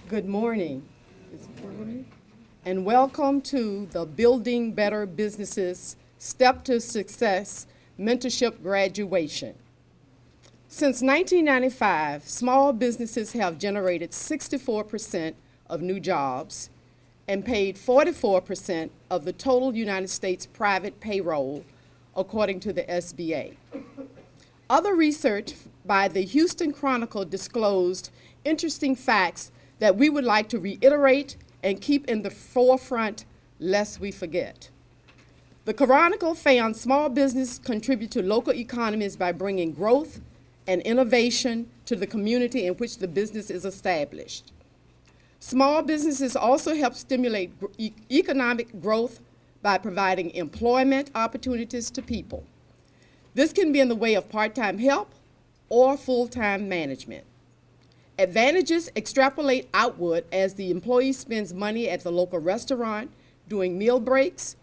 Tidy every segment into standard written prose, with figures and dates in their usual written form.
Good morning. And welcome to the Building Better Businesses Step to Success Mentorship Graduation. Since 1995, small businesses have generated 64% of new jobs and paid 44% of the total United States private payroll, according to the SBA. Other research by the Houston Chronicle disclosed interesting facts that we would like to reiterate and keep in the forefront lest we forget. The Chronicle found small business contribute to local economies by bringing growth and innovation to the community in which the business is established. Small businesses also help stimulate economic growth by providing employment opportunities to people. This can be in the way of part-time help or full-time management. Advantages extrapolate outward as the employee spends money at the local restaurant during meal breaks,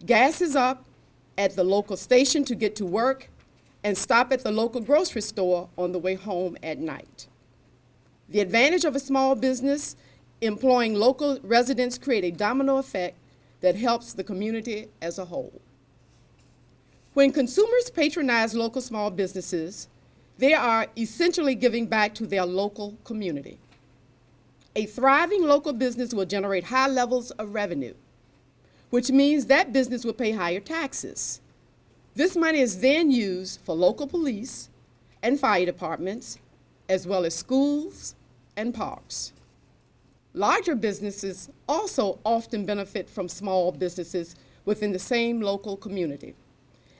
gasses up at the local station to get to work, and stop at the local grocery store on the way home at night. The advantage of a small business employing local residents create a domino effect that helps the community as a whole. When consumers patronize local small businesses, they are essentially giving back to their local community. A thriving local business will generate high levels of revenue, which means that business will pay higher taxes. This money is then used for local police and fire departments, as well as schools and parks. Larger businesses also often benefit from small businesses within the same local community,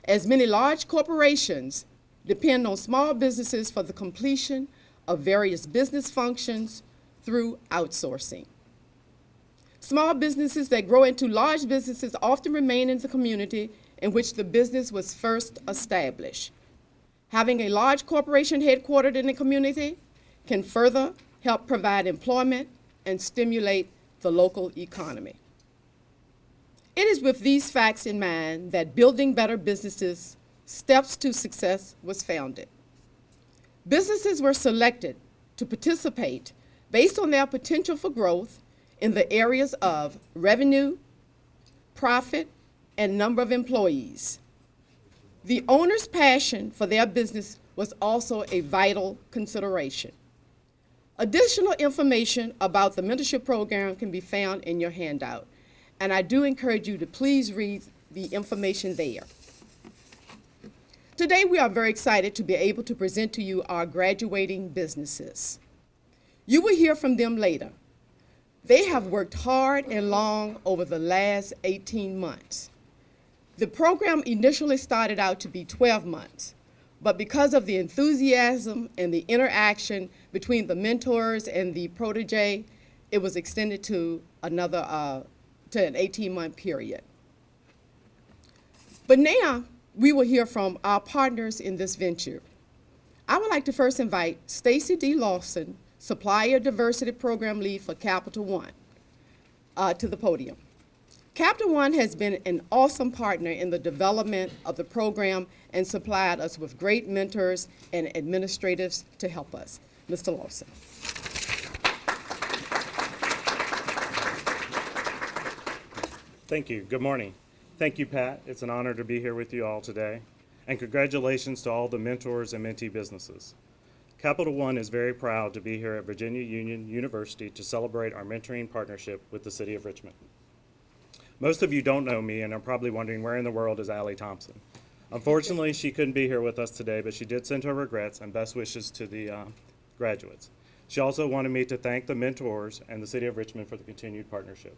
as many large corporations depend on small businesses for the completion of various business functions through outsourcing. Small businesses that grow into large businesses often remain in the community in which the business was first established. Having a large corporation headquartered in a community can further help provide employment and stimulate the local economy. It is with these facts in mind that Building Better Businesses Steps to Success was founded. Businesses were selected to participate based on their potential for growth in the areas of revenue, profit, and number of employees. The owner's passion for their business was also a vital consideration. Additional information about the mentorship program can be found in your handout, and I do encourage you to please read the information there. Today, we are very excited to be able to present to you our graduating businesses. You will hear from them later. They have worked hard and long over the last 18 months. The program initially started out to be 12 months, but because of the enthusiasm and the interaction between the mentors and the protege, it was extended to an 18-month period. But now, we will hear from our partners in this venture. I would like to first invite Stacy D. Lawson, Supplier Diversity Program Lead for Capital One, to the podium. Capital One has been an awesome partner in the development of the program and supplied us with great mentors and administrators to help us. Mr. Lawson. Thank you. Good morning. Thank you, Pat. It's an honor to be here with you all today. And congratulations to all the mentors and mentee businesses. Capital One is very proud to be here at Virginia Union University to celebrate our mentoring partnership with the City of Richmond. Most of you don't know me and are probably wondering where in the world is Allie Thompson. Unfortunately, she couldn't be here with us today, but she did send her regrets and best wishes to the graduates. She also wanted me to thank the mentors and the City of Richmond for the continued partnership.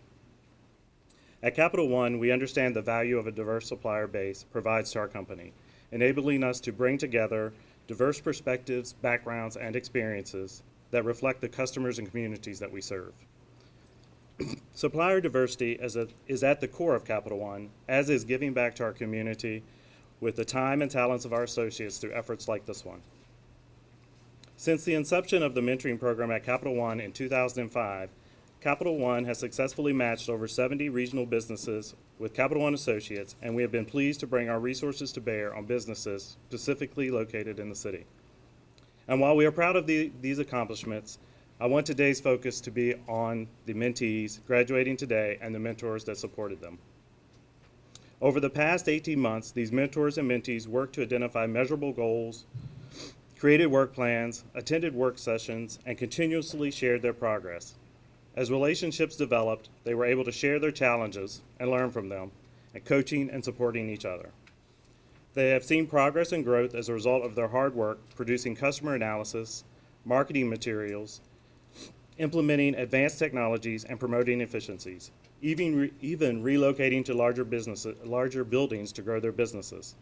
At Capital One, we understand the value of a diverse supplier base provides to our company, enabling us to bring together diverse perspectives, backgrounds, and experiences that reflect the customers and communities that we serve. Supplier diversity is at the core of Capital One, as is giving back to our community with the time and talents of our associates through efforts like this one. Since the inception of the mentoring program at Capital One in 2005, Capital One has successfully matched over 70 regional businesses with Capital One associates, and we have been pleased to bring our resources to bear on businesses specifically located in the city. And while we are proud of these accomplishments, I want today's focus to be on the mentees graduating today and the mentors that supported them. Over the past 18 months, these mentors and mentees worked to identify measurable goals, created work plans, attended work sessions, and continuously shared their progress. As relationships developed, they were able to share their challenges and learn from them, and coaching and supporting each other. They have seen progress and growth as a result of their hard work producing customer analysis, marketing materials, implementing advanced technologies, and promoting efficiencies, even relocating to larger buildings to grow their businesses.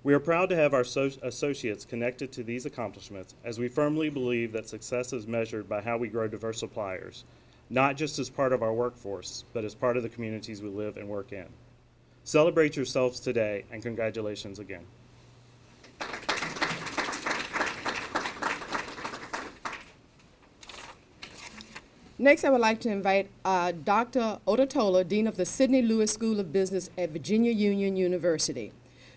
We are proud to have our associates connected to these accomplishments, as we firmly believe that success is measured by how we grow diverse suppliers, not just as part of our workforce, but as part of the communities we live and work in. Celebrate yourselves today, and congratulations again. Next, I would like to invite Dr. Ototola, Dean of the Sidney Lewis School of Business at Virginia Union University.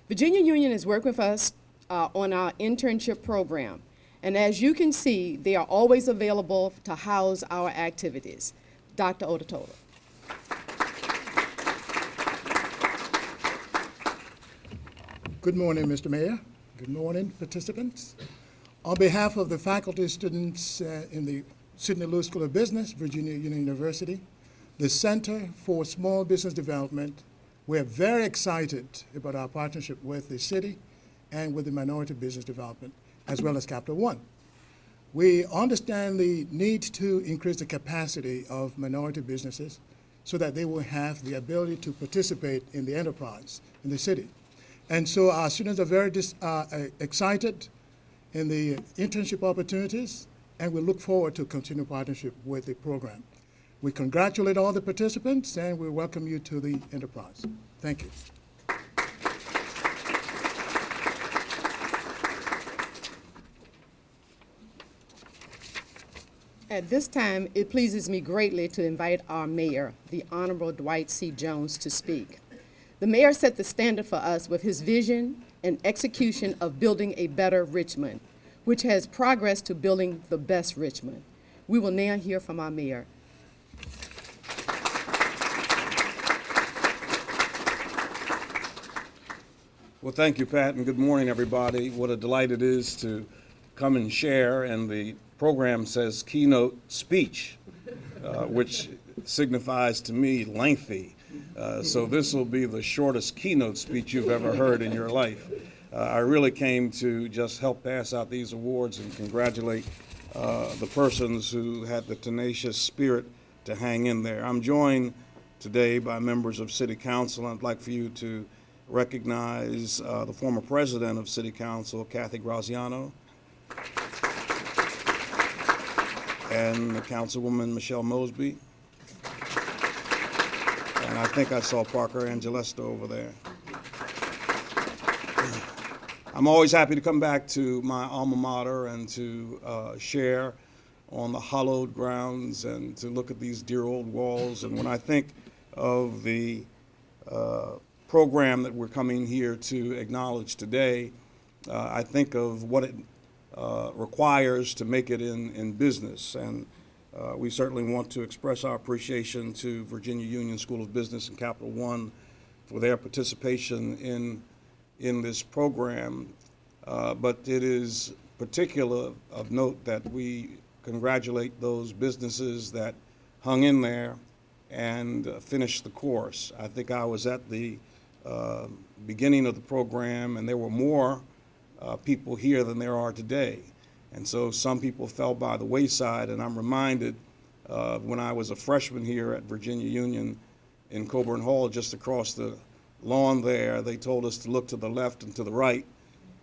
Virginia Union is working with us on our internship program. And as you can see, they are always available to house our activities. Dr. Ototola. Good morning, Mr. Mayor. Good morning, participants. On behalf of the faculty students in the Sidney Lewis School of Business, Virginia Union University, the Center for Small Business Development, we're very excited about our partnership with the city and with the Minority Business Development, as well as Capital One. We understand the need to increase the capacity of minority businesses so that they will have the ability to participate in the enterprise in the city. And so our students are very excited in the internship opportunities, and we look forward to continued partnership with the program. We congratulate all the participants, and we welcome you to the enterprise. Thank you. At this time, it pleases me greatly to invite our mayor, the Honorable Dwight C. Jones, to speak. The mayor set the standard for us with his vision and execution of building a better Richmond, which has progressed to building the best Richmond. We will now hear from our mayor. Well, thank you, Pat, and good morning, everybody. What a delight it is to come and share, and the program says keynote speech, which signifies to me lengthy. So this will be the shortest keynote speech you've ever heard in your life. I really came to just help pass out these awards and congratulate the persons who had the tenacious spirit to hang in there. I'm joined today by members of City Council. I'd like for you to recognize the former president of City Council, Kathy Graziano, and Councilwoman Michelle Mosby. And I think I saw Parker Angelesto over there. I'm always happy to come back to my alma mater and to share on the hallowed grounds and to look at these dear old walls. And when I think of the program that we're coming here to acknowledge today, I think of what it requires to make it in business. And we certainly want to express our appreciation to Virginia Union School of Business and Capital One for their participation in this program. But it is particular of note that we congratulate those businesses that hung in there and finished the course. I think I was at the beginning of the program, and there were more people here than there are today. And so some people fell by the wayside, and I'm reminded when I was a freshman here at Virginia Union in Coburn Hall, just across the lawn there, they told us to look to the left and to the right,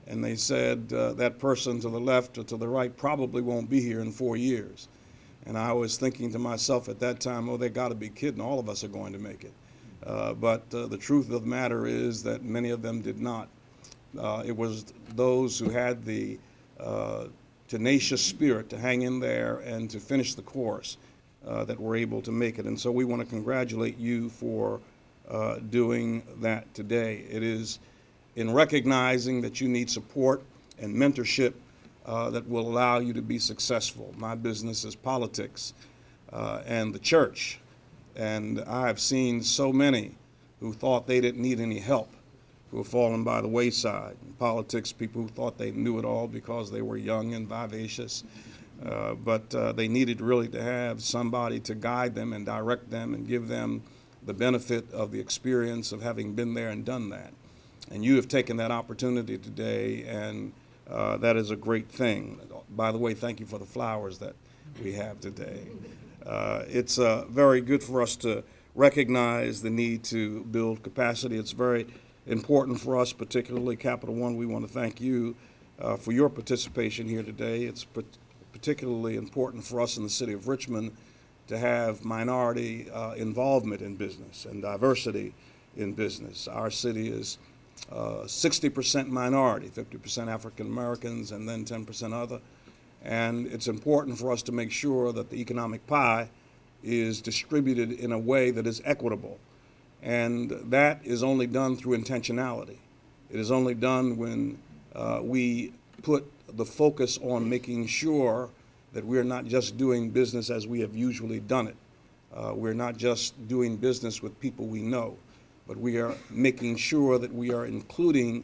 and they said that person to the left or to the right probably won't be here in 4 years. And I was thinking to myself at that time, oh, they got to be kidding, all of us are going to make it. But the truth of the matter is that many of them did not. It was those who had the tenacious spirit to hang in there and to finish the course that were able to make it. And so we want to congratulate you for doing that today. It is in recognizing that you need support and mentorship that will allow you to be successful. My business is politics and the church. And I have seen so many who thought they didn't need any help, who have fallen by the wayside. In politics, people who thought they knew it all because they were young and vivacious. But they needed really to have somebody to guide them and direct them and give them the benefit of the experience of having been there and done that. And you have taken that opportunity today, and that is a great thing. By the way, thank you for the flowers that we have today. It's very good for us to recognize the need to build capacity. It's very important for us, particularly Capital One. We want to thank you for your participation here today. It's particularly important for us in the city of Richmond to have minority involvement in business and diversity in business. Our city is 60% minority, 50% African Americans, and then 10% other. And it's important for us to make sure that the economic pie is distributed in a way that is equitable. And that is only done through intentionality. It is only done when we put the focus on making sure that we're not just doing business as we have usually done it. We're not just doing business with people we know, but we are making sure that we are including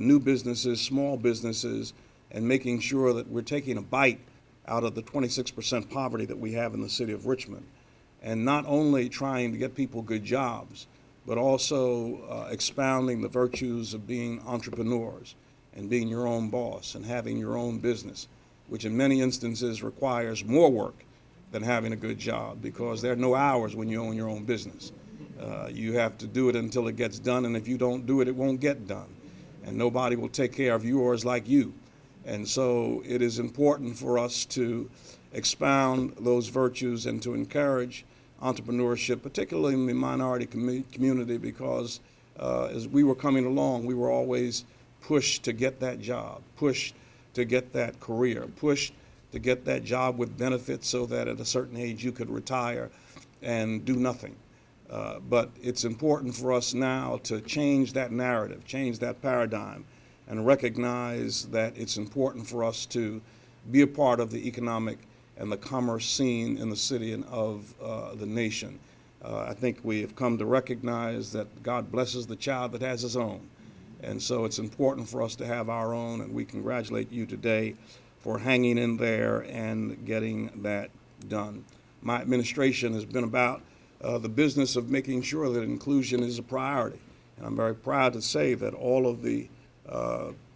new businesses, small businesses, and making sure that we're taking a bite out of the 26% poverty that we have in the city of Richmond. And not only trying to get people good jobs, but also expounding the virtues of being entrepreneurs and being your own boss and having your own business, which in many instances requires more work than having a good job, because there are no hours when you own your own business. You have to do it until it gets done, and if you don't do it, it won't get done. And nobody will take care of yours like you. And so it is important for us to expound those virtues and to encourage entrepreneurship, particularly in the minority community, because as we were coming along, we were always pushed to get that job, pushed to get that career, pushed to get that job with benefits so that at a certain age you could retire and do nothing. But it's important for us now to change that narrative, change that paradigm, and recognize that it's important for us to be a part of the economic and the commerce scene in the city and of the nation. I think we have come to recognize that God blesses the child that has his own. And so it's important for us to have our own, and we congratulate you today for hanging in there and getting that done. My administration has been about the business of making sure that inclusion is a priority. And I'm very proud to say that all of the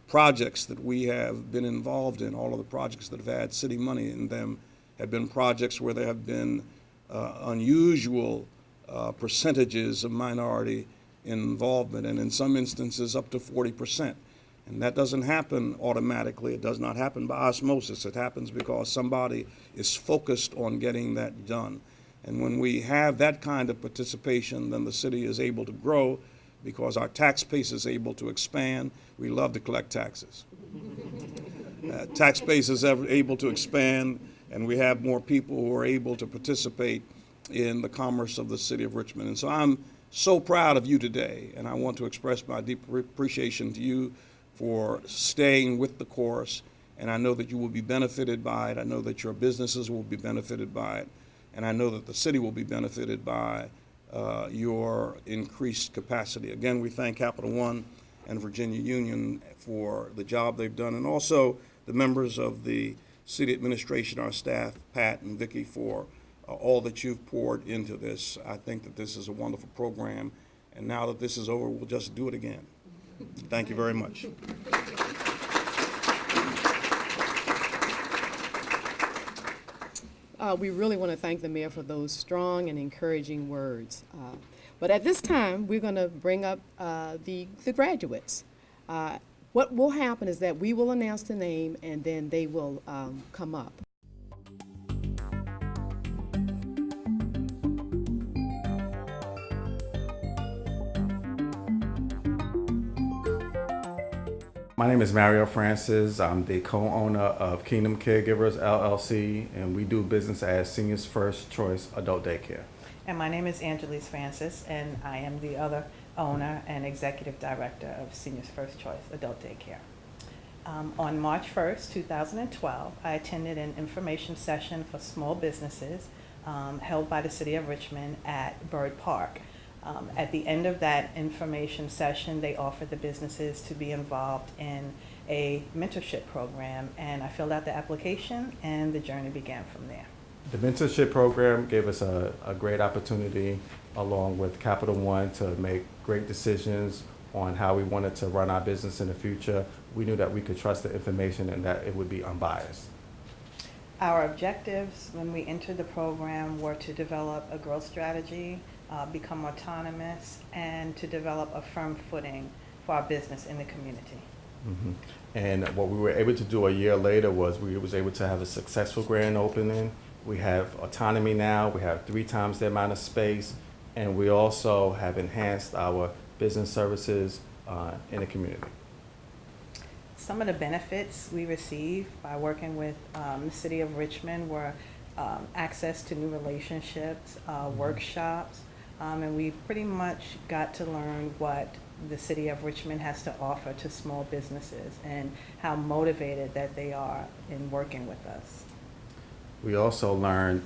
projects that we have been involved in, all of the projects that have had city money in them, have been projects where there have been unusual percentages of minority involvement, and in some instances up to 40%. And that doesn't happen automatically. It does not happen by osmosis. It happens because somebody is focused on getting that done. And when we have that kind of participation, then the city is able to grow because our tax base is able to expand. We love to collect taxes. Tax base is able to expand, and we have more people who are able to participate in the commerce of the city of Richmond. And so I'm so proud of you today, and I want to express my deep appreciation to you for staying with the course, and I know that you will be benefited by it. I know that your businesses will be benefited by it, and I know that the city will be benefited by your increased capacity. Again, we thank Capital One and Virginia Union for the job they've done, and also the members of the city administration, our staff, Pat and Vicki, for all that you've poured into this. I think that this is a wonderful program, and now that this is over, we'll just do it again. Thank you very much. We really want to thank the mayor for those strong and encouraging words. But at this time, we're going to bring up the graduates. What will happen is that we will announce the name, and then they will come up. My name is Mario Francis. I'm the co-owner of Kingdom Caregivers LLC, and we do business as Seniors First Choice Adult Daycare. And my name is Angelise Francis, and I am the other owner and executive director of Seniors First Choice Adult Daycare. On March 1st, 2012, I attended an information session for small businesses held by the City of Richmond at Byrd Park. At the end of that information session, they offered the businesses to be involved in a mentorship program, and I filled out the application, and the journey began from there. The mentorship program gave us a great opportunity, along with Capital One, to make great decisions on how we wanted to run our business in the future. We knew that we could trust the information and that it would be unbiased. Our objectives when we entered the program were to develop a growth strategy, become autonomous, and to develop a firm footing for our business in the community. Mhm. And what we were able to do a year later was we was able to have a successful grand opening. We have autonomy now, we have 3 times the amount of space, and we also have enhanced our business services in the community. Some of the benefits we received by working with the City of Richmond were access to new relationships, workshops, and we pretty much got to learn what the City of Richmond has to offer to small businesses and how motivated that they are in working with us. We also learned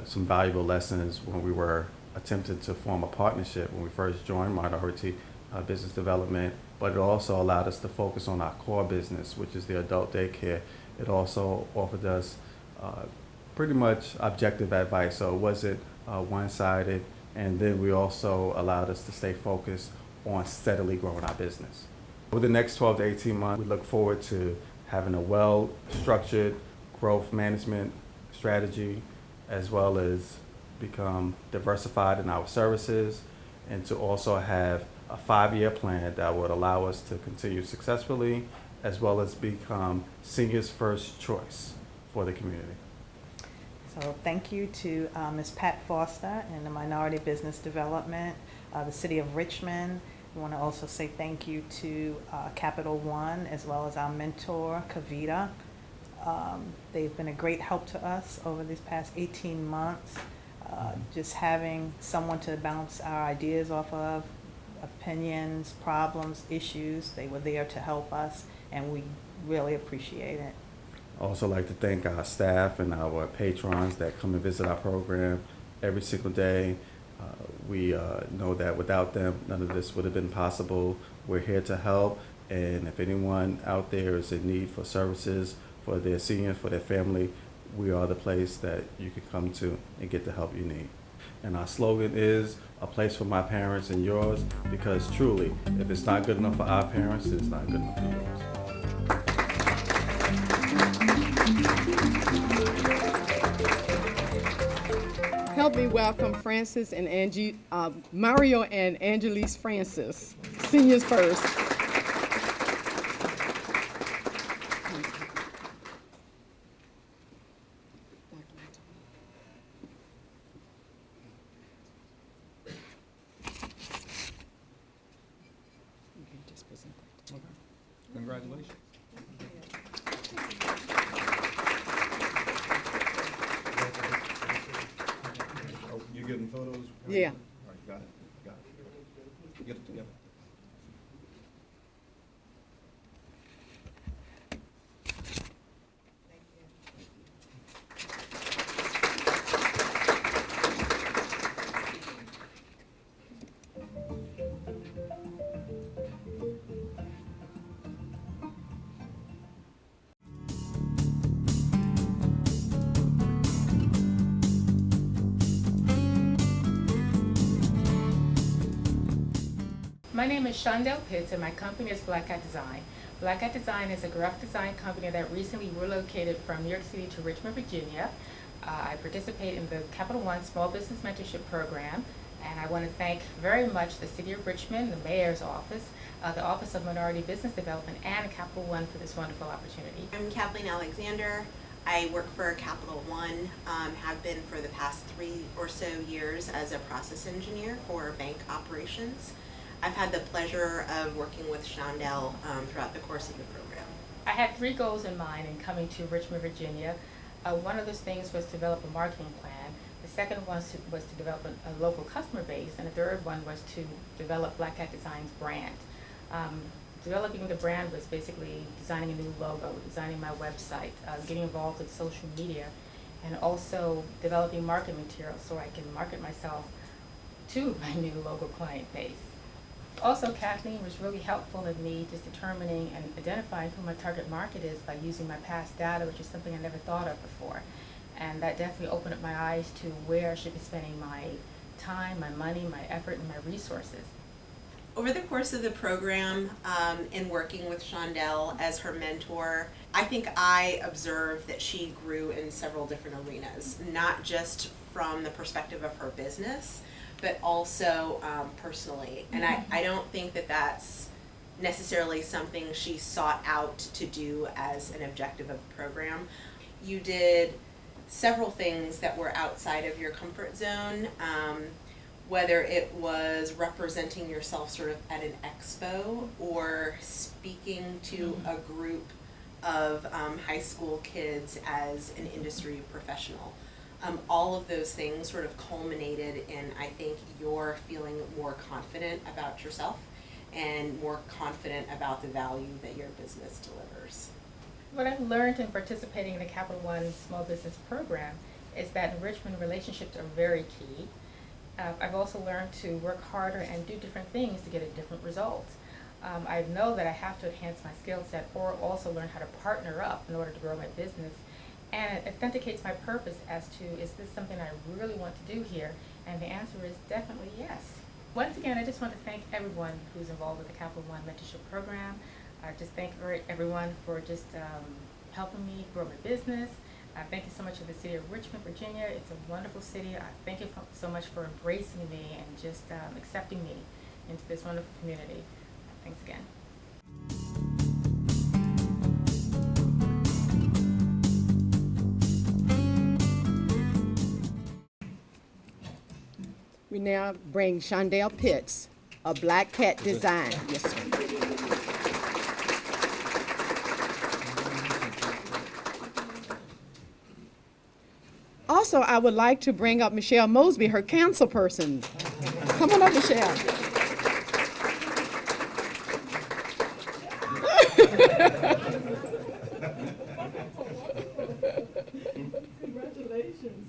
some valuable lessons when we were attempting to form a partnership when we first joined Minority Business Development, but it also allowed us to focus on our core business, which is the adult daycare. It also offered us pretty much objective advice, so it wasn't one-sided, and then we also allowed us to stay focused on steadily growing our business. Over the next 12 to 18 months, we look forward to having a well-structured growth management strategy, as well as become diversified in our services, and to also have a 5-year plan that would allow us to continue successfully, as well as become seniors' first choice for the community. So thank you to Ms. Pat Foster and the Minority Business Development, the City of Richmond. We want to also say thank you to Capital One, as well as our mentor, Kavita. They've been a great help to us over these past 18 months. Just having someone to bounce our ideas off of, opinions, problems, issues, they were there to help us, and we really appreciate it. I also like to thank our staff and our patrons that come and visit our program every single day. We know that without them, none of this would have been possible. We're here to help, and if anyone out there is in need for services for their senior, for their family, we are the place that you can come to and get the help you need. And our slogan is, a place for my parents and yours, because truly, if it's not good enough for our parents, it's not good enough for yours. Help me welcome Francis and Mario and Angelise Francis, seniors first. Congratulations. Oh, you getting photos? Yeah. All right, got it. Get it together. My name is Shondell Pitts, and my company is Black Cat Design. Black Cat Design is a graphic design company that recently relocated from New York City to Richmond, Virginia. I participate in the Capital One Small Business Mentorship Program, and I want to thank very much the City of Richmond, the Mayor's Office, the Office of Minority Business Development, and Capital One for this wonderful opportunity. I'm Kathleen Alexander. I work for Capital One, have been for the past 3 or so years as a process engineer for bank operations. I've had the pleasure of working with Shondell throughout the course of the program. I had 3 goals in mind in coming to Richmond, Virginia. One of those things was to develop a marketing plan. The second one was to develop a local customer base, and the third one was to develop Black Cat Design's brand. developing the brand was basically designing a new logo, designing my website, getting involved with social media, and also developing marketing materials so I can market myself to my new logo client base. Also, Kathleen was really helpful in me just determining and identifying who my target market is by using my past data, which is something I never thought of before. And that definitely opened up my eyes to where I should be spending my time, my money, my effort, and my resources. Over the course of the program, in working with Shondell as her mentor, I think I observed that she grew in several different arenas, not just from the perspective of her business, but also personally. And I don't think that that's necessarily something she sought out to do as an objective of the program. You did several things that were outside of your comfort zone, whether it was representing yourself sort of at an expo or speaking to a group of high school kids as an industry professional. All of those things sort of culminated in, I think, your feeling more confident about yourself and more confident about the value that your business delivers. What I've learned in participating in the Capital One Small Business Program is that in Richmond, relationships are very key. I've also learned to work harder and do different things to get a different result. I know that I have to enhance my skill set or also learn how to partner up in order to grow my business. And it authenticates my purpose as to, is this something I really want to do here? And the answer is definitely yes. Once again, I just want to thank everyone who's involved with the Capital One Mentorship Program. I just thank everyone for just helping me grow my business. Thank you so much to the city of Richmond, Virginia. It's a wonderful city. Thank you so much for embracing me and just accepting me into this wonderful community. Thanks again. We now bring Shondell Pitts, a Black Cat Design. Yes, sir. Also, I would like to bring up Michelle Mosby, her council person. Come on up, Michelle. Congratulations.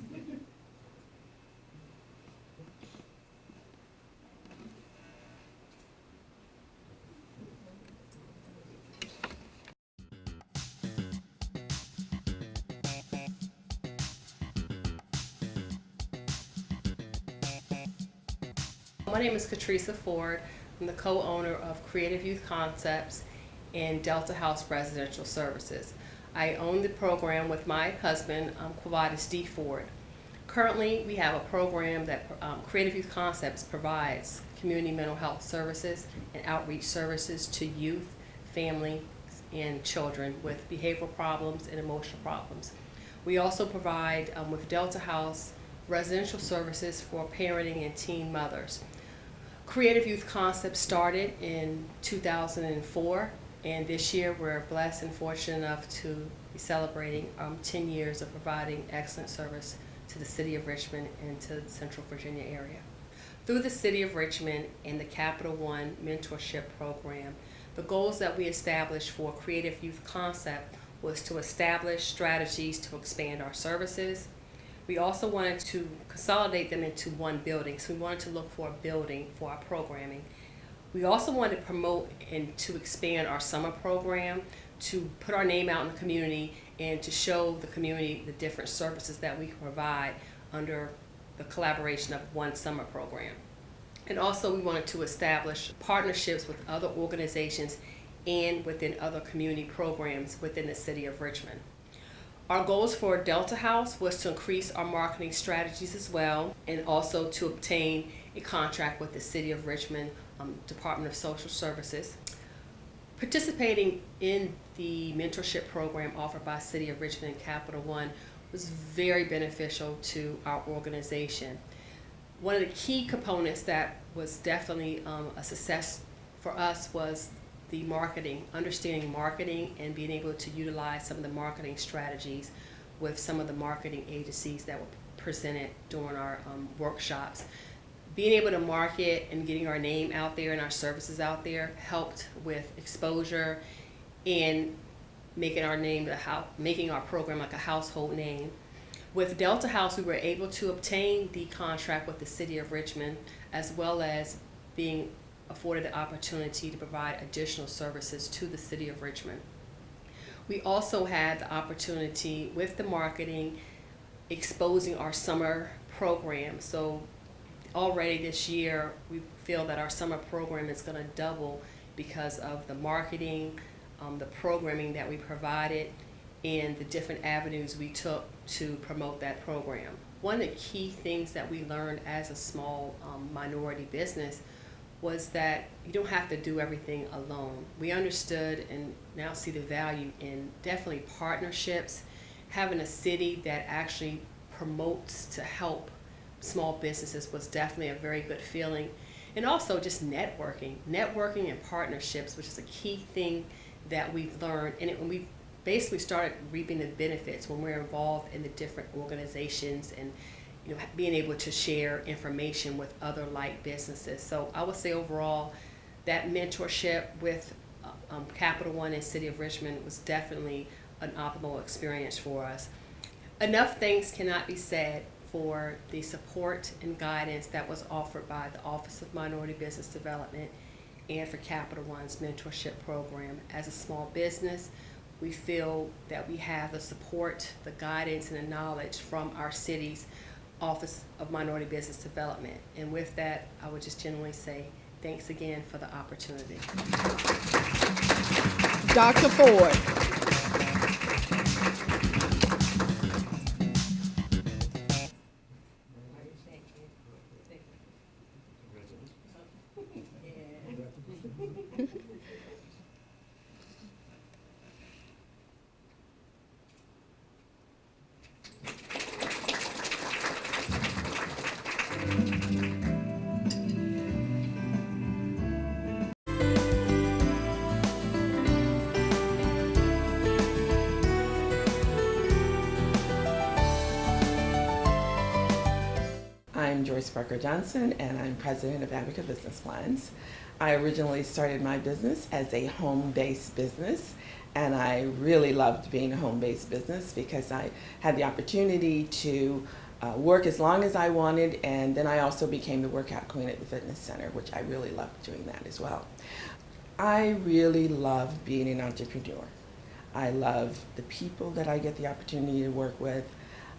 My name is Katrisa Ford. I'm the co-owner of Creative Youth Concepts and Delta House Residential Services. I own the program with my husband, Quavadis D. Ford. Currently, we have a program that Creative Youth Concepts provides community mental health services and outreach services to youth, families, and children with behavioral problems and emotional problems. We also provide, with Delta House, residential services for parenting and teen mothers. Creative Youth Concepts started in 2004, and this year we're blessed and fortunate enough to be celebrating 10 years of providing excellent service to the city of Richmond and to the Central Virginia area. Through the city of Richmond and the Capital One Mentorship Program, the goals that we established for Creative Youth Concept was to establish strategies to expand our services. We also wanted to consolidate them into one building, so we wanted to look for a building for our programming. We also wanted to promote and to expand our summer program, to put our name out in the community and to show the community the different services that we can provide under the collaboration of one summer program. And also we wanted to establish partnerships with other organizations and within other community programs within the city of Richmond. Our goals for Delta House was to increase our marketing strategies as well, and also to obtain a contract with the City of Richmond Department of Social Services. Participating in the mentorship program offered by City of Richmond and Capital One was very beneficial to our organization. One of the key components that was definitely a success for us was the marketing, understanding marketing and being able to utilize some of the marketing strategies with some of the marketing agencies that were presented during our workshops. being able to market and getting our name out there and our services out there helped with exposure and making our name making our program like a household name. With Delta House, we were able to obtain the contract with the City of Richmond, as well as being afforded the opportunity to provide additional services to the City of Richmond. We also had the opportunity with the marketing, exposing our summer program. So already this year, we feel that our summer program is going to double because of the marketing, the programming that we provided, and the different avenues we took to promote that program. One of the key things that we learned as a small minority business was that you don't have to do everything alone. We understood and now see the value in definitely partnerships, having a city that actually promotes to help small businesses was definitely a very good feeling. And also just networking and partnerships, which is a key thing that we've learned, and we've basically started reaping the benefits when we're involved in the different organizations and being able to share information with other like businesses. So I would say overall that mentorship with Capital One and City of Richmond was definitely an optimal experience for us. Enough thanks cannot be said for the support and guidance that was offered by the Office of Minority Business Development and for Capital One's mentorship program. As a small business, we feel that we have the support, the guidance, and the knowledge from our city's Office of Minority Business Development. And with that, I would just generally say thanks again for the opportunity. Dr. Ford. I'm Joyce Parker Johnson, and I'm president of Abaca Business Plans. I originally started my business as a home-based business, and I really loved being a home-based business because I had the opportunity to work as long as I wanted, and then I also became the workout queen at the fitness center, which I really loved doing that as well. I really love being an entrepreneur. I love the people that I get the opportunity to work with.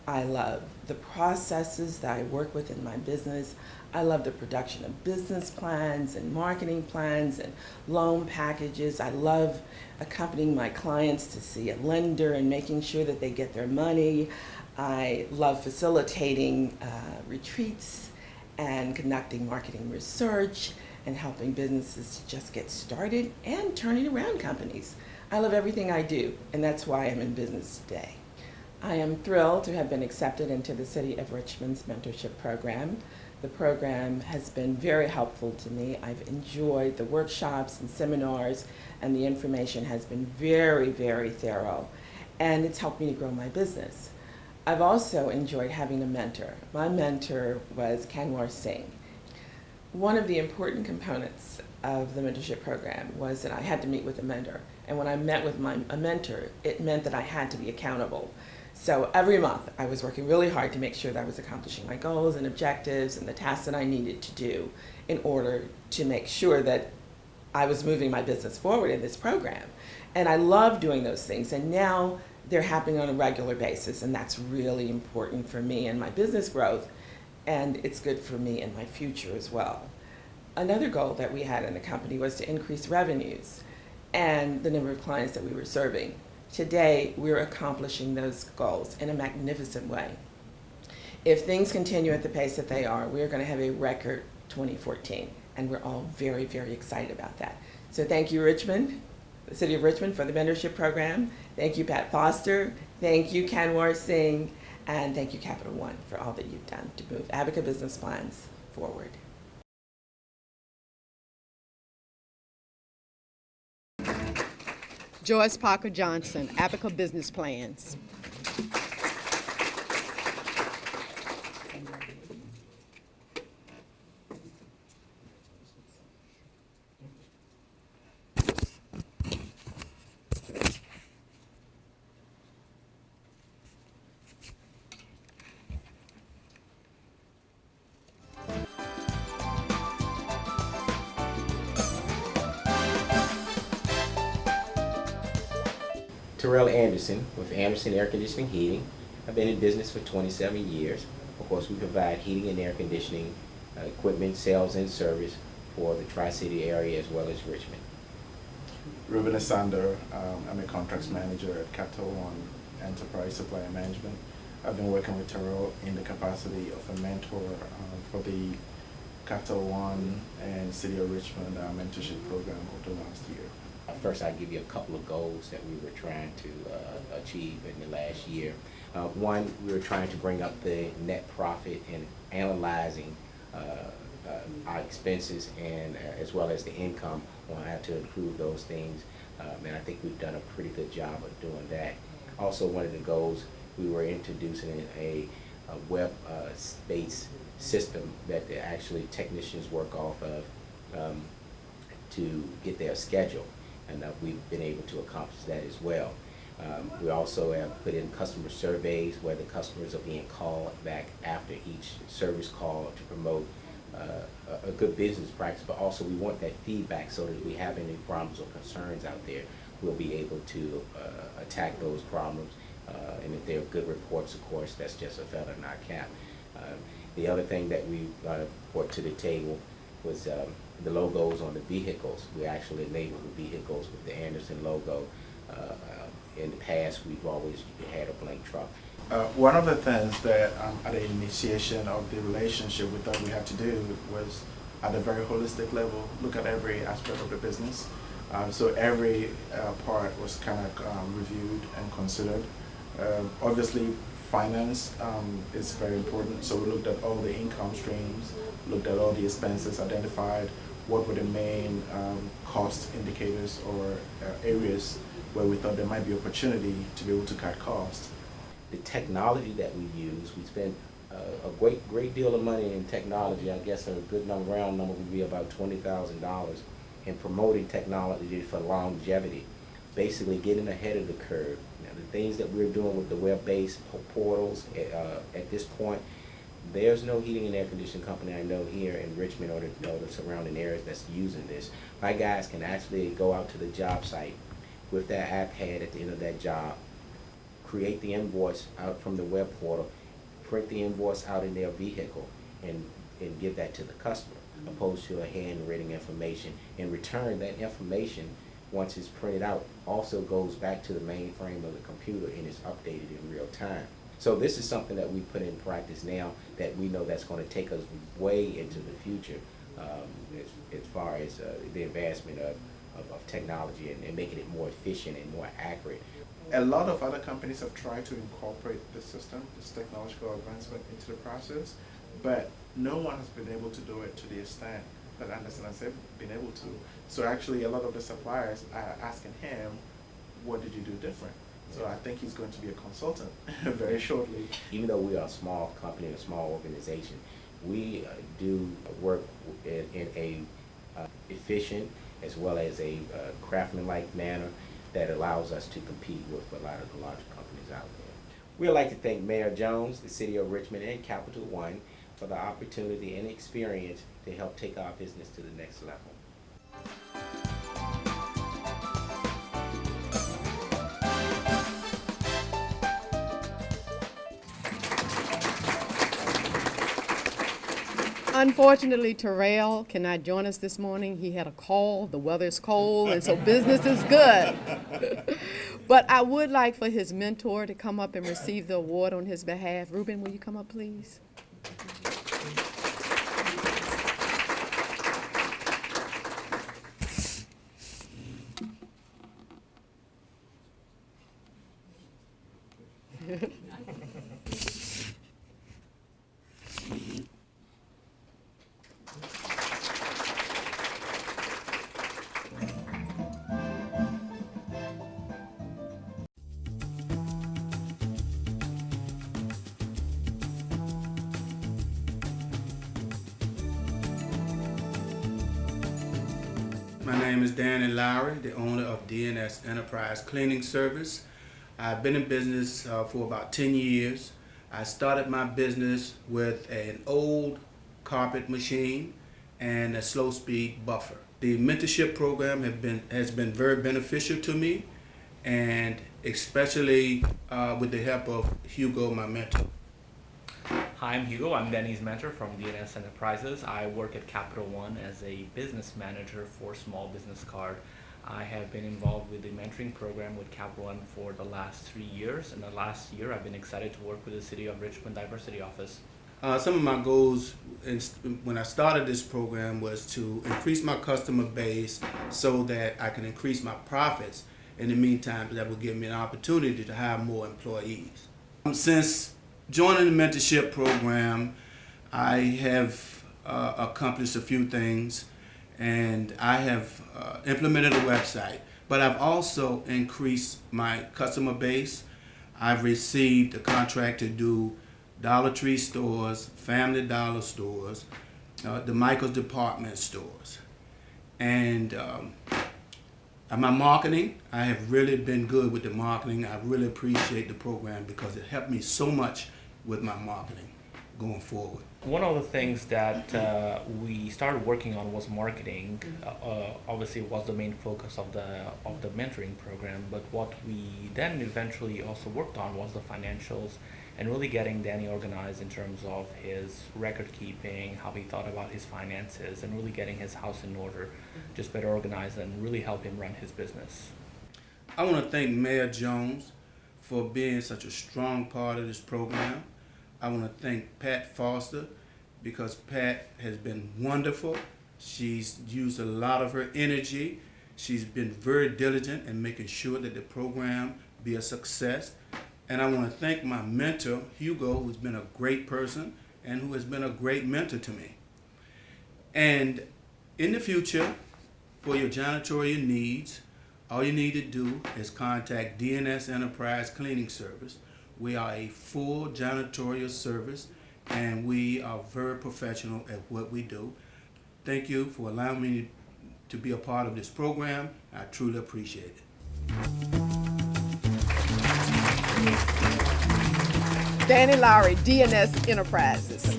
I love the processes that I work with in my business. I love the production of business plans and marketing plans and loan packages. I love accompanying my clients to see a lender and making sure that they get their money. I love facilitating retreats and conducting marketing research and helping businesses just get started and turning around companies. I love everything I do, and that's why I'm in business today. I am thrilled to have been accepted into the City of Richmond's mentorship program. The program has been very helpful to me. I've enjoyed the workshops and seminars, and the information has been very, very thorough, and it's helped me to grow my business. I've also enjoyed having a mentor. My mentor was Kanwar Singh. One of the important components of the mentorship program was that I had to meet with a mentor, and when I met with a mentor, it meant that I had to be accountable. So every month I was working really hard to make sure that I was accomplishing my goals and objectives and the tasks that I needed to do in order to make sure that I was moving my business forward in this program. And I love doing those things, and now they're happening on a regular basis, and that's really important for me and my business growth, and it's good for me in my future as well. Another goal that we had in the company was to increase revenues and the number of clients that we were serving. Today, we're accomplishing those goals in a magnificent way. If things continue at the pace that they are, we're going to have a record 2014, and we're all very, very excited about that. So thank you, Richmond, the City of Richmond, for the mentorship program. Thank you, Pat Foster. Thank you, Kanwar Singh. And thank you, Capital One, for all that you've done to move Abaca Business Plans forward. Joyce Parker Johnson, Abaca Business Plans. Terrell Anderson with Anderson Air Conditioning Heating. I've been in business for 27 years. Of course, we provide heating and air conditioning equipment, sales, and service for the Tri-City area as well as Richmond. Ruben Asander, I'm a contracts manager at Capital One Enterprise Supply and Management. I've been working with Terrell in the capacity of a mentor for the Capital One and City of Richmond mentorship program over the last year. First, I'll give you a couple of goals that we were trying to achieve in the last year. One, we were trying to bring up the net profit and analyzing our expenses and as well as the income on how to improve those things. And I think we've done a pretty good job of doing that. Also, one of the goals, we were introducing a web-based system that actually technicians work off of to get their schedule. And we've been able to accomplish that as well. We also have put in customer surveys where the customers are being called back after each service call to promote a good business practice, but also we want that feedback so that if we have any problems or concerns out there, we'll be able to attack those problems. And if they're good reports, of course, that's just a feather in our cap. The other thing that we brought to the table was the logos on the vehicles. We actually labeled the vehicles with the Anderson logo. In the past, we've always had a blank truck. One of the things that at the initiation of the relationship we thought we had to do was at a very holistic level, look at every aspect of the business. So every part was kind of reviewed and considered. Obviously, finance is very important, so we looked at all the income streams, looked at all the expenses, identified what were the main cost indicators or areas where we thought there might be opportunity to be able to cut costs. The technology that we use, we spend a great deal of money in technology. I guess a good number, round number would be about $20,000 in promoting technology for longevity, basically getting ahead of the curve. Now, the things that we're doing with the web-based portals at this point, there's no heating and air conditioning company I know here in Richmond or the surrounding areas that's using this. My guys can actually go out to the job site with their iPad at the end of that job, create the invoice out from the web portal, print the invoice out in their vehicle, and give that to the customer, opposed to a handwritten information. In return, that information, once it's printed out, also goes back to the mainframe of the computer and is updated in real time. So this is something that we put in practice now that we know that's going to take us way into the future as far as the advancement of technology and making it more efficient and more accurate. A lot of other companies have tried to incorporate this system, this technological advancement into the process, but no one has been able to do it to the extent that Anderson has been able to. So actually a lot of the suppliers are asking him, what did you do different? So I think he's going to be a consultant very shortly. Even though we are a small company, a small organization, we do work in a efficient as well as a craftsman-like manner that allows us to compete with a lot of the larger companies out there. We'd like to thank Mayor Jones, the City of Richmond, and Capital One for the opportunity and experience to help take our business to the next level. Unfortunately, Terrell cannot join us this morning. He had a call. The weather's cold, and so business is good. But I would like for his mentor to come up and receive the award on his behalf. Ruben, will you come up, please? My name is Danny Lowry, the owner of DNS Enterprise Cleaning Service. I've been in business for about 10 years. I started my business with an old carpet machine and a slow speed buffer. The mentorship program has been very beneficial to me, and especially with the help of Hugo, my mentor. Hi, I'm Hugo. I'm Danny's mentor from DNS Enterprises. I work at Capital One as a business manager for Small Business Card. I have been involved with the mentoring program with Capital One for the last 3 years. And the last year, I've been excited to work with the City of Richmond Diversity Office. Some of my goals when I started this program was to increase my customer base so that I can increase my profits. In the meantime, that will give me an opportunity to hire more employees. Since joining the mentorship program, I have accomplished a few things, and I have implemented a website, but I've also increased my customer base. I've received a contract to do Dollar Tree stores, Family Dollar stores, the Michaels department stores. And my marketing, I have really been good with the marketing. I really appreciate the program because it helped me so much with my marketing going forward. One of the things that we started working on was marketing. Obviously, it was the main focus of the mentoring program. But what we then eventually also worked on was the financials and really getting Danny organized in terms of his record keeping, how he thought about his finances, and really getting his house in order, just better organized, and really help him run his business. I want to thank Mayor Jones for being such a strong part of this program. I want to thank Pat Foster because Pat has been wonderful. She's used a lot of her energy. She's been very diligent in making sure that the program be a success. And I want to thank my mentor, Hugo, who's been a great person and who has been a great mentor to me. And in the future, for your janitorial needs, all you need to do is contact DNS Enterprise Cleaning Service. We are a full janitorial service, and we are very professional at what we do. Thank you for allowing me to be a part of this program. I truly appreciate it. Danny Lowry, DNS Enterprises.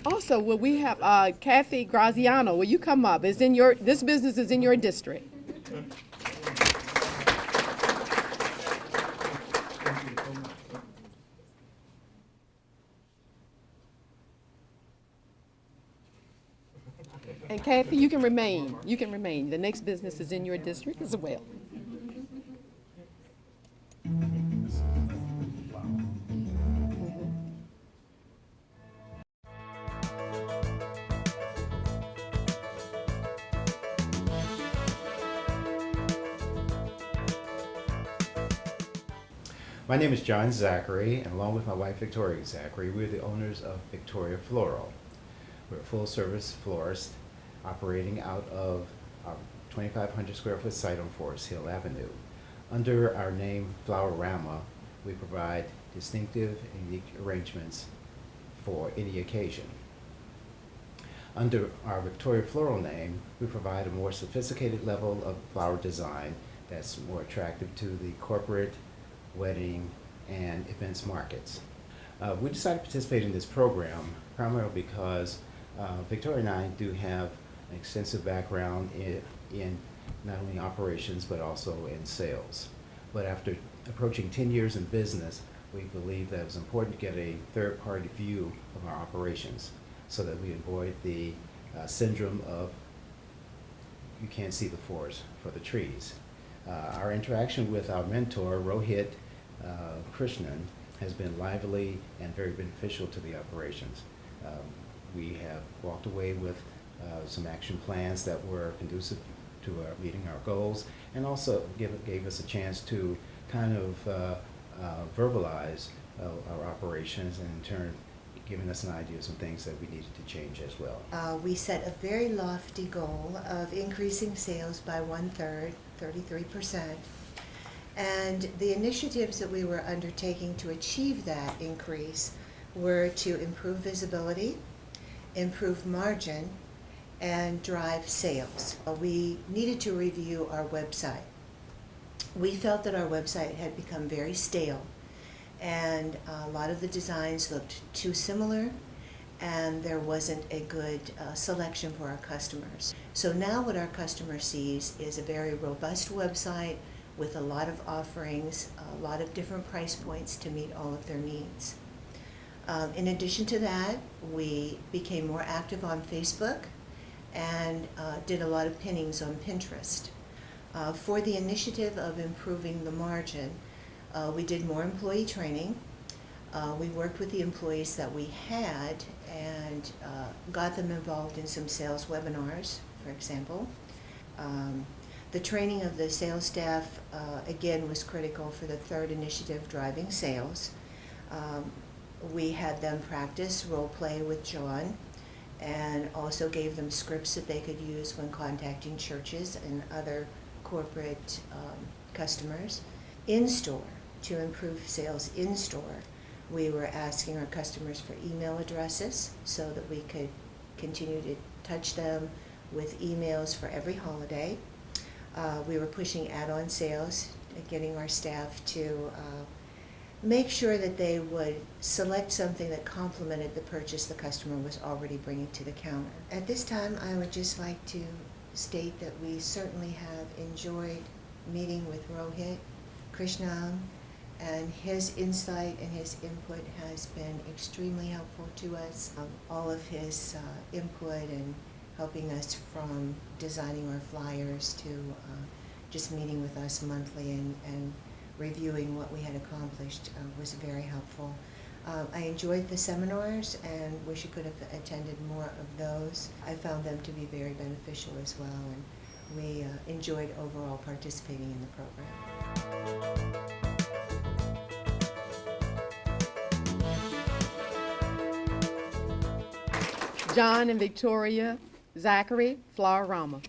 Also, will we have Kathy Graziano? Will you come up? This business is in your district. And Kathy, you can remain. You can remain. The next business is in your district as well. My name is John Zachary, and along with my wife Victoria Zachary, we're the owners of Victoria Floral. We're a full-service florist operating out of our 2,500 square foot site on Forest Hill Avenue. Under our name Flowerama, we provide distinctive and unique arrangements for any occasion. Under our Victoria Floral name, we provide a more sophisticated level of flower design that's more attractive to the corporate, wedding, and events markets. We decided to participate in this program primarily because Victoria and I do have an extensive background in not only operations but also in sales. But after approaching 10 years in business, we believe that it was important to get a third-party view of our operations so that we avoid the syndrome of you can't see the forest for the trees. Our interaction with our mentor, Rohit Krishnan, has been lively and very beneficial to the operations. We have walked away with some action plans that were conducive to meeting our goals, and also gave us a chance to kind of verbalize our operations, and in turn giving us an idea of some things that we needed to change as well. We set a very lofty goal of increasing sales by 1/3, 33%. And the initiatives that we were undertaking to achieve that increase were to improve visibility, improve margin, and drive sales. We needed to review our website. We felt that our website had become very stale, and a lot of the designs looked too similar, and there wasn't a good selection for our customers. So now what our customer sees is a very robust website with a lot of offerings, a lot of different price points to meet all of their needs. In addition to that, we became more active on Facebook and did a lot of pinnings on Pinterest. For the initiative of improving the margin, we did more employee training. We worked with the employees that we had and got them involved in some sales webinars, for example. The training of the sales staff, again, was critical for the third initiative, driving sales. We had them practice role play with John and also gave them scripts that they could use when contacting churches and other corporate customers. In-store, to improve sales in-store, we were asking our customers for email addresses so that we could continue to touch them with emails for every holiday. We were pushing add-on sales, getting our staff to make sure that they would select something that complemented the purchase the customer was already bringing to the counter. At this time, I would just like to state that we certainly have enjoyed meeting with Rohit Krishnam, and his insight and his input has been extremely helpful to us. All of his input and helping us from designing our flyers to just meeting with us monthly and reviewing what we had accomplished was very helpful. I enjoyed the seminars and wish I could have attended more of those. I found them to be very beneficial as well, and we enjoyed overall participating in the program. John and Victoria Zachary Flower-Rama.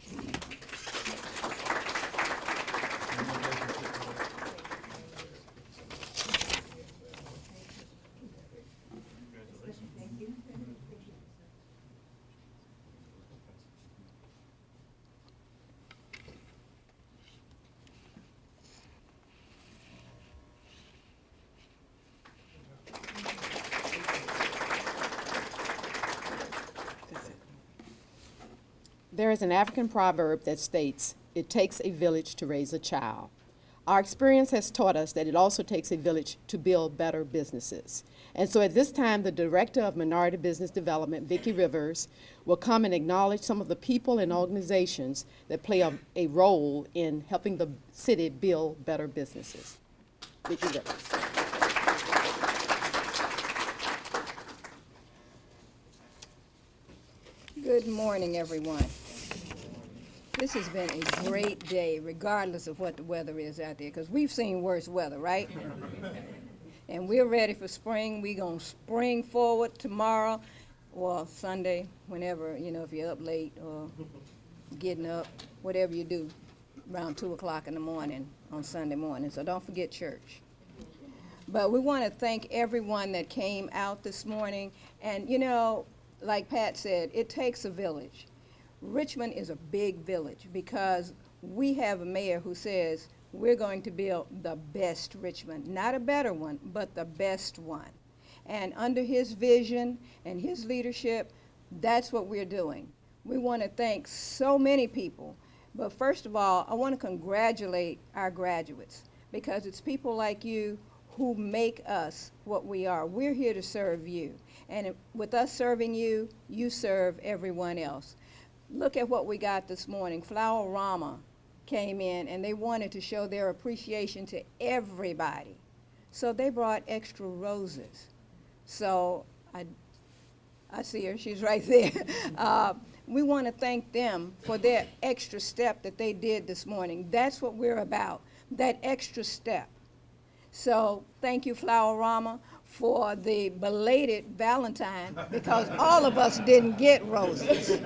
There is an African proverb that states, "It takes a village to raise a child." Our experience has taught us that it also takes a village to build better businesses. And so at this time, the Director of Minority Business Development, Vicki Rivers, will come and acknowledge some of the people and organizations that play a role in helping the city build better businesses. Vicki Rivers. Good morning, everyone. This has been a great day, regardless of what the weather is out there, because we've seen worse weather, right? And we're ready for spring. We're going to spring forward tomorrow or Sunday, whenever, if you're up late or getting up, whatever you do, around 2 o'clock in the morning on Sunday morning. So don't forget church. But we want to thank everyone that came out this morning. And, like Pat said, it takes a village. Richmond is a big village because we have a mayor who says we're going to build the best Richmond, not a better one, but the best one. And under his vision and his leadership, that's what we're doing. We want to thank so many people. But first of all, I want to congratulate our graduates because it's people like you who make us what we are. We're here to serve you. And with us serving you, you serve everyone else. Look at what we got this morning. Flower-Rama came in and they wanted to show their appreciation to everybody. So they brought extra roses. So I see her, she's right there. We want to thank them for their extra step that they did this morning. That's what we're about, that extra step. So thank you, Flower-Rama, for the belated Valentine, because all of us didn't get roses.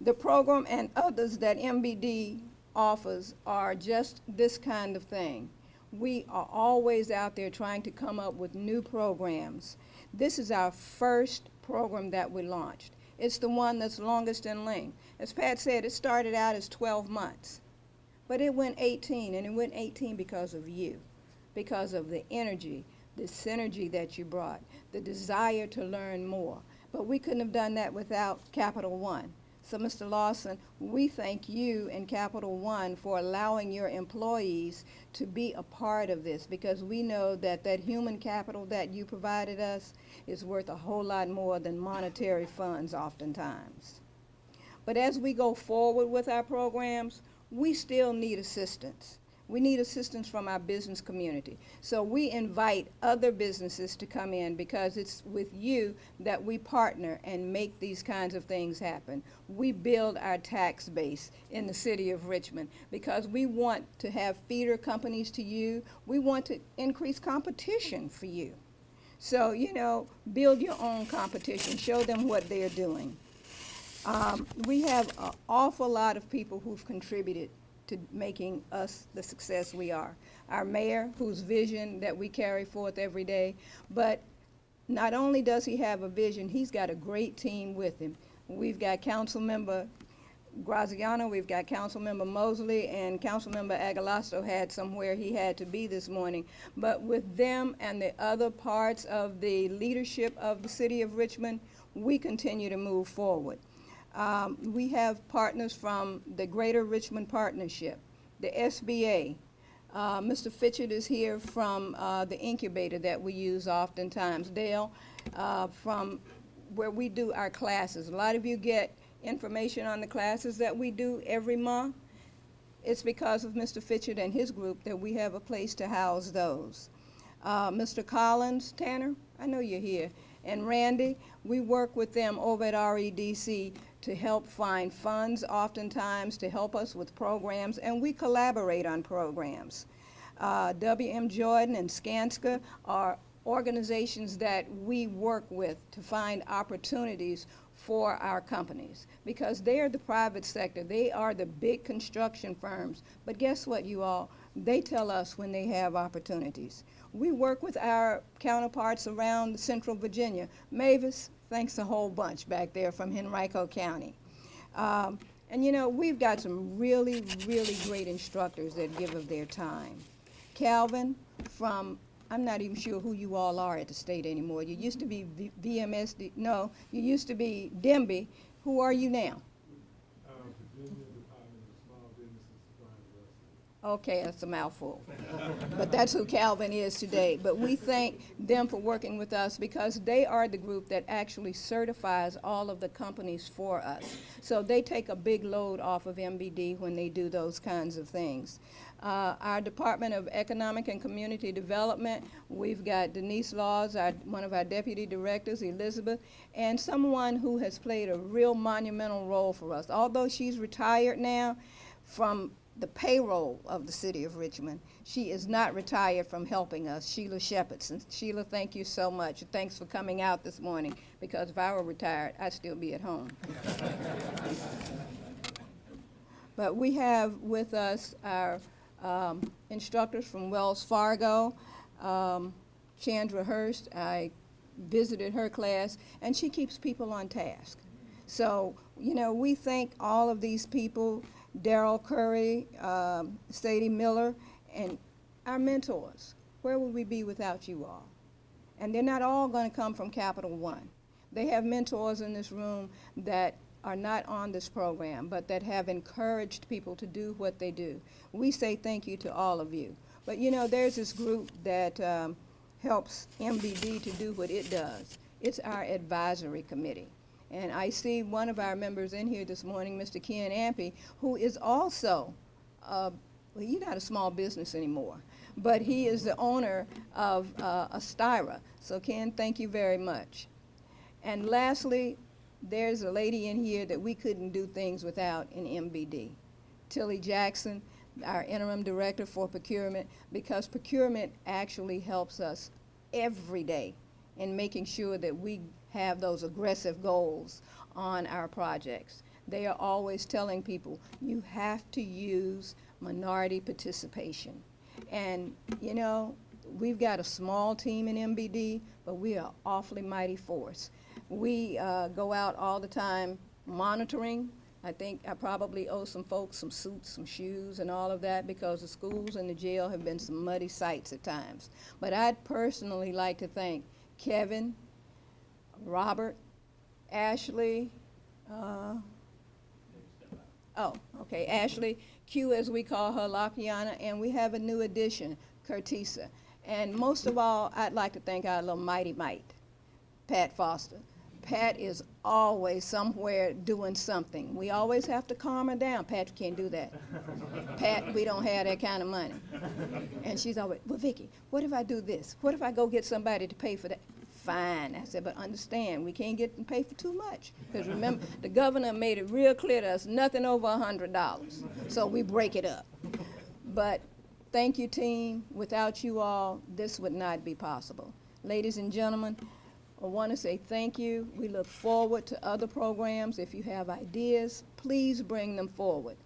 The program and others that MBD offers are just this kind of thing. We are always out there trying to come up with new programs. This is our first program that we launched. It's the one that's longest in length. As Pat said, it started out as 12 months, but it went 18, and it went 18 because of you, because of the energy, the synergy that you brought, the desire to learn more. But we couldn't have done that without Capital One. So, Mr. Lawson, we thank you and Capital One for allowing your employees to be a part of this, because we know that that human capital that you provided us is worth a whole lot more than monetary funds oftentimes. But as we go forward with our programs, we still need assistance. We need assistance from our business community. So we invite other businesses to come in, because it's with you that we partner and make these kinds of things happen. We build our tax base in the city of Richmond because we want to have feeder companies to you. We want to increase competition for you. So, you know, build your own competition. Show them what they're doing. We have an awful lot of people who've contributed to making us the success we are. Our mayor, whose vision that we carry forth every day, but not only does he have a vision, he's got a great team with him. We've got Councilmember Graziano, we've got Councilmember Mosley, and Councilmember Agalasto had somewhere he had to be this morning. But with them and the other parts of the leadership of the city of Richmond, we continue to move forward. We have partners from the Greater Richmond Partnership, the SBA. Mr. Fitchett is here from the incubator that we use oftentimes. Dale, from where we do our classes. A lot of you get information on the classes that we do every month. It's because of Mr. Fitchett and his group that we have a place to house those. Mr. Collins, Tanner, I know you're here, and Randy, we work with them over at REDC to help find funds oftentimes to help us with programs, and we collaborate on programs. WM Jordan and Skanska are organizations that we work with to find opportunities for our companies, because they are the private sector. They are the big construction firms. But guess what, you all? They tell us when they have opportunities. We work with our counterparts around Central Virginia. Mavis, thanks a whole bunch back there from Henrico County. And you know, we've got some really, really great instructors that give of their time. Calvin from, I'm not even sure who you all are at the state anymore. You used to be VMSD, no, you used to be DEMBY. Who are you now? Okay, that's a mouthful. But that's who Calvin is today. But we thank them for working with us, because they are the group that actually certifies all of the companies for us. So they take a big load off of MBD when they do those kinds of things. Our Department of Economic and Community Development, we've got Denise Laws, one of our deputy directors, Elizabeth, and someone who has played a real monumental role for us. Although she's retired now from the payroll of the city of Richmond, she is not retired from helping us, Sheila Shepherdson. Sheila, thank you so much. Thanks for coming out this morning, because if I were retired, I'd still be at home. But we have with us our instructors from Wells Fargo, Chandra Hurst. I visited her class, and she keeps people on task. So, you know, we thank all of these people, Daryl Curry, Sadie Miller, and our mentors. Where would we be without you all? And they're not all going to come from Capital One. They have mentors in this room that are not on this program, but that have encouraged people to do what they do. We say thank you to all of you. But you know, there's this group that helps MBD to do what it does. It's our advisory committee. And I see one of our members in here this morning, Mr. Ken Ampey, who is also, well, he's not a small business anymore, but he is the owner of Astyra. So Ken, thank you very much. And lastly, there's a lady in here that we couldn't do things without in MBD. Tilly Jackson, our interim director for procurement, because procurement actually helps us every day in making sure that we have those aggressive goals on our projects. They are always telling people, you have to use minority participation. And you know, we've got a small team in MBD, but we are an awfully mighty force. We go out all the time monitoring I think I probably owe some folks some suits, some shoes, and all of that because the schools and the jail have been some muddy sights at times. But I'd personally like to thank Kevin, Robert, Ashley, Ashley, Q as we call her, Lakiana, and we have a new addition, Curtisa. And most of all, I'd like to thank our little mighty mite, Pat Foster. Pat is always somewhere doing something. We always have to calm her down. Pat, you can't do that. Pat, we don't have that kind of money. And she's always, well, Vicki, what if I do this? What if I go get somebody to pay for that? Fine. I said, but understand, we can't get and pay for too much. Because remember, the governor made it real clear to us, nothing over $100. So we break it up. But thank you, team. Without you all, this would not be possible. Ladies and gentlemen, I want to say thank you. We look forward to other programs. If you have ideas, please bring them forward.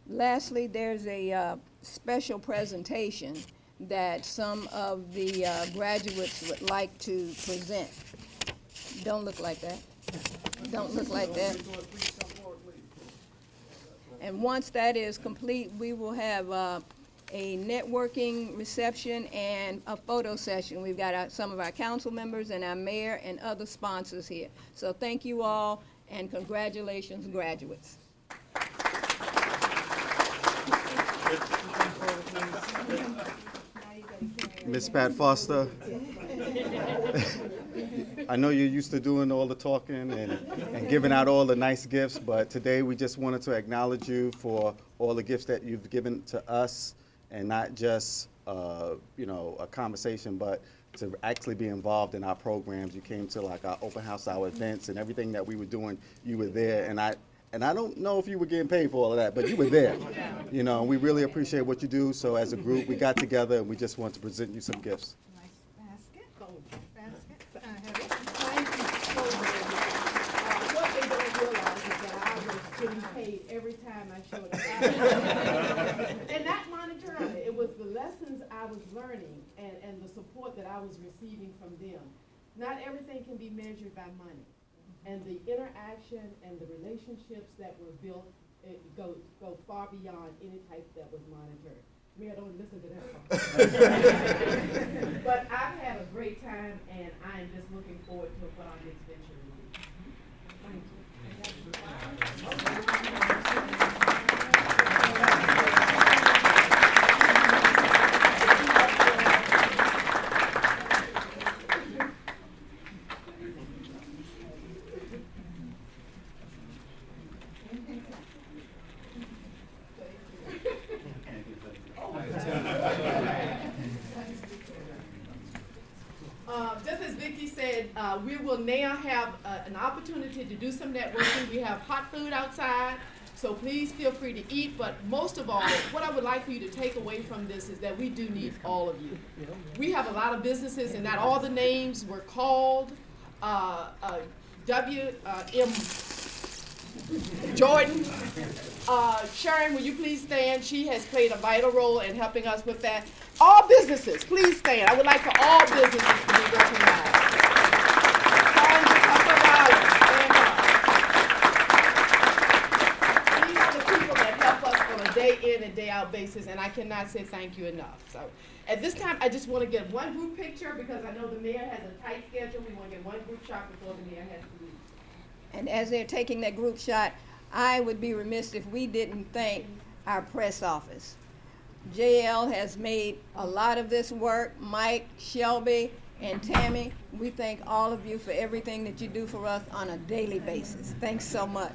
Lastly, there's a special presentation that some of the graduates would like to present. Don't look like that. Don't look like that. And once that is complete, we will have a networking reception and a photo session. We've got some of our council members and our mayor and other sponsors here. So thank you all, and congratulations, graduates. Miss Pat Foster, I know you're used to doing all the talking and giving out all the nice gifts, but today we just wanted to acknowledge you for all the gifts that you've given to us, and not just a conversation, but to actually be involved in our programs. You came to like our open house hour events and everything that we were doing, you were there, and I don't know if you were getting paid for all of that, but you were there. We really appreciate what you do. So as a group, we got together and we just want to present you some gifts. Nice basket. Basket. I have it. Thank you so very much. What they don't realize is that I was getting paid every time I showed up. And not monetarily. It was the lessons I was learning and the support that I was receiving from them. Not everything can be measured by money. And the interaction and the relationships that were built go far beyond any type that was monitored. Mayor, don't listen to that part. But I've had a great time, and I am just looking forward to what our next venture will be. Thank you. Just as Vicki said, we will now have an opportunity to do some networking. We have hot food outside, so please feel free to eat. But most of all, what I would like for you to take away from this is that we do need all of you. We have a lot of businesses, and not all the names were called. W.M. Jordan. Sharon, will you please stand? She has played a vital role in helping us with that. All businesses, please stand. I would like for all businesses to be recognized. Sandra Caporale, stand up. These are the people that help us on a day in and day out basis, and I cannot say thank you enough. So at this time, I just want to get one group picture because I know the mayor has a tight schedule. We want to get one group shot before the mayor has to leave. And as they're taking that group shot, I would be remiss if we didn't thank our press office. JL has made a lot of this work. Mike, Shelby, and Tammy, we thank all of you for everything that you do for us on a daily basis. Thanks so much.